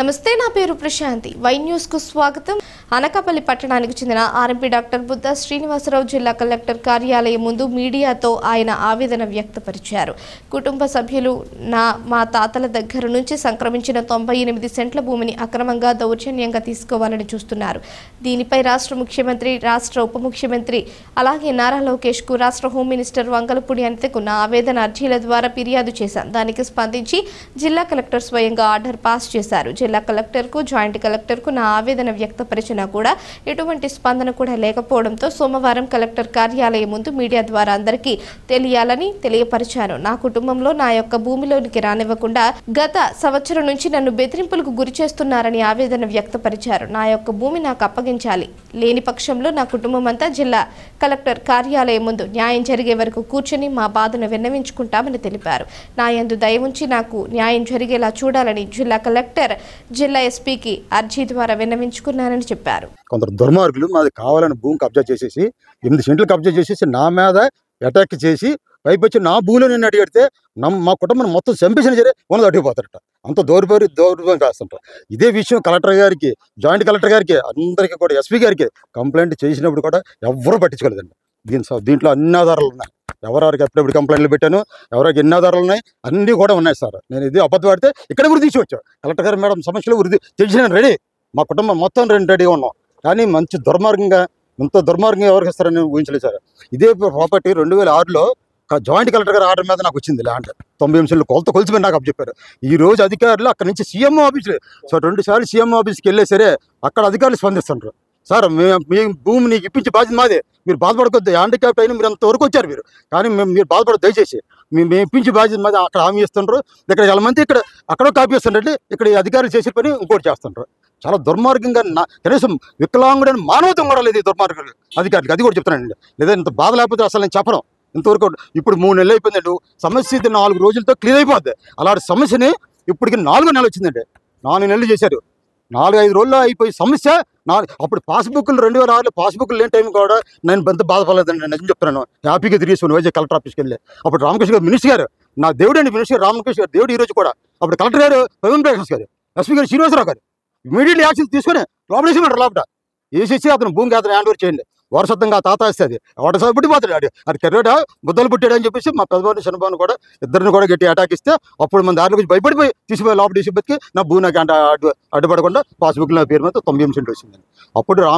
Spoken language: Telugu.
నమస్తే, నా పేరు ప్రశాంతి. వై న్యూస్ కు స్వాగతం. అనకాపల్లి పట్టణానికి చెందిన ఆర్ఎంపీ డాక్టర్ బుద్ధ శ్రీనివాసరావు జిల్లా కలెక్టర్ కార్యాలయం ముందు మీడియాతో ఆయన ఆవేదన వ్యక్తపరిచారు. కుటుంబ సభ్యులు మా తాతల దగ్గర నుంచి సంక్రమించిన 98 సెంట్ల భూమిని అక్రమంగా దౌర్జన్యంగా తీసుకోవాలని చూస్తున్నారు. దీనిపై రాష్ట్ర ముఖ్యమంత్రి, రాష్ట్ర ఉప ముఖ్యమంత్రి అలాగే నారా లోకేష్ కు రాష్ట్ర హోం మినిస్టర్ వంగలపూడి అనితకు నా ఆవేదన అర్జీల ద్వారా ఫిర్యాదు చేశాం. దానికి స్పందించి జిల్లా కలెక్టర్ స్వయంగా ఆర్డర్ పాస్ చేశారు. జిల్లా కలెక్టర్ కు, జాయింట్ కలెక్టర్ కు నా ఆవేదన వ్యక్తపరిచినా కూడా ఎటువంటి స్పందన కూడా లేకపోవడంతో సోమవారం కలెక్టర్ కార్యాలయం ముందు మీడియా ద్వారా అందరికీ తెలియాలని తెలియపరిచాను. నా కుటుంబంలో నా యొక్క భూమిలోనికి రానివ్వకుండా గత సంవత్సరం నుంచి నన్ను బెదిరింపులకు గురి చేస్తున్నారని ఆవేదన వ్యక్తపరిచారు. నా యొక్క భూమి నాకు అప్పగించాలి, లేని పక్షంలో నా కుటుంబం అంతా జిల్లా కలెక్టర్ కార్యాలయం ముందు న్యాయం జరిగే వరకు కూర్చొని మా బాధను విన్నవించుకుంటామని తెలిపారు. నా యందు దయ ఉంచి నాకు న్యాయం జరిగేలా చూడాలని జిల్లా కలెక్టర్ జిల్లా ఎస్పీకి అర్జీ ద్వారా విన్నవించుకున్నానని చెప్పారు. కొందరు దుర్మార్గులు మాది కావాలని భూమి కబ్జా చేసేసి 8 సెంట్లు కబ్జా చేసేసి నా మీద అటాక్ చేసి పైపొచ్చి నా భూమిలో నేను అడిగితే మా కుటుంబం మొత్తం చంపేసిన సరే ఉన్నది అడిగిపోతారట. అంత దౌర్భాగ్యం కాస్తుంటారు. ఇదే విషయం కలెక్టర్ గారికి, జాయింట్ కలెక్టర్ గారికి, అందరికీ కూడా ఎస్పీ గారికి కంప్లైంట్ చేసినప్పుడు కూడా ఎవరు పట్టించుకోలేదండి. దీంట్లో అన్ని ఆధారాలు ఉన్నాయి. ఎవరెవరికి ఎప్పుడెప్పుడు కంప్లైంట్లు పెట్టాను, ఎవరికి ఎన్ని ఆధారాలు ఉన్నాయి, అన్నీ కూడా ఉన్నాయి సార్. నేను ఇది అబద్ధం ఆడితే ఇక్కడ వృద్ధి తీసుకొచ్చాను. కలెక్టర్ గారు మేడం సమస్యలు వృద్ధి తెలిసిన రెడీ, మా కుటుంబం మొత్తం రెడీగా ఉన్నాం. కానీ మంచి దుర్మార్గంగా, ఇంత దుర్మార్గంగా ఎవరికి ఇస్తారని నేను సార్. ఇదే ప్రాపర్టీ 2006లో జాయింట్ కలెక్టర్ గారు ఆర్డర్ మీద నాకు వచ్చింది. ల్యాండ్ 98 సెంట్లు కొలిచిపోయి నాకు అప్పచెప్పారు. ఈ రోజు అధికారులు అక్కడ నుంచి సీఎం ఆఫీస్, సో 2 సార్లు సీఎం ఆఫీస్కి వెళ్ళే సరే అక్కడ అధికారులు స్పందిస్తుంటారు. సార్ మీ భూమి నీకు ఇప్పించే బాధ్యత మాదే, మీరు బాధపడకొద్దు, హ్యాండిక్యాప్ అయినా మీరు అంతవరకు వచ్చారు మీరు, కానీ మీరు బాధపడదు దయచేసి, మేము ఇప్పించే బాధ్యత మాది. అక్కడ హామీ ఇస్తుంటారు, ఇక్కడ చాలా మంది అక్కడ కాపీ ఇస్తుంటే ఇక్కడ ఈ అధికారులు చేసే పని ఇంకోటి చేస్తుంటారు. చాలా దుర్మార్గంగా, కనీసం వికలాంగుడని మానవత్వం కూడా లేదు ఈ దుర్మార్గులు అధికారులకు. అది కూడా చెప్తున్నానండి. లేదా ఇంత బాధ లేకపోతే అసలు నేను చెప్పను. ఇంతవరకు ఇప్పుడు 3 నెలలు అయిపోయిందండి. సమస్య 4 రోజులతో క్లియర్ అయిపోద్ది. అలాంటి సమస్యని ఇప్పటికి 4 నెలలు వచ్చిందండి. 4 నెలలు చేశారు. 4-5 రోజుల్లో అయిపోయి సమస్య. అప్పుడు పాస్బుక్లు 2006లో పాస్బుక్లు లేని టైం కూడా నేను ఎంత బాధపడలేదండి. నిజం చెప్తున్నాను. హ్యాపీగా తిరిగేసుకుని వైజాగ్ కలెక్టర్ ఆఫీస్కి వెళ్ళి అప్పుడు రామకృష్ణ గారు మినిస్టర్ గారు, నా దేవుడు అండి మినిస్టర్ గారు, రామకృష్ణ గారు దేవుడు. ఈ రోజు కూడా అప్పుడు కలెక్టర్ గారు ప్రవీణ్ ప్రకాష్ గారు, ఎస్పీ గారు శ్రీనివాసరావు గారు ఇమీడియట్లీ యాక్షన్ తీసుకొని లోపడేసేమంటారు. లోపల వేసేసి అతను భూమి అతను హ్యాండ్ ఓవర్ చేయండి. వారసత్వంగా తాత వస్తే అది వాట సార్ పుట్టిపోతాడు. అది కెర్రోడా బుద్ధలు పుట్టాడు అని చెప్పేసి మా పెద్దవాడిని చిన్నబాబుని కూడా ఇద్దరిని కూడా గట్టి అటాక్ ఇస్తే అప్పుడు మన దారిలో గురించి భయపడిపోయి తీసిపోయి లోపల తీసి బతికి నా భూ నాకు అడ్డుపడకుండా పాస్బుక్లో నా పేరు మీద 98 సెంట్లు వచ్చిందండి. అప్పుడు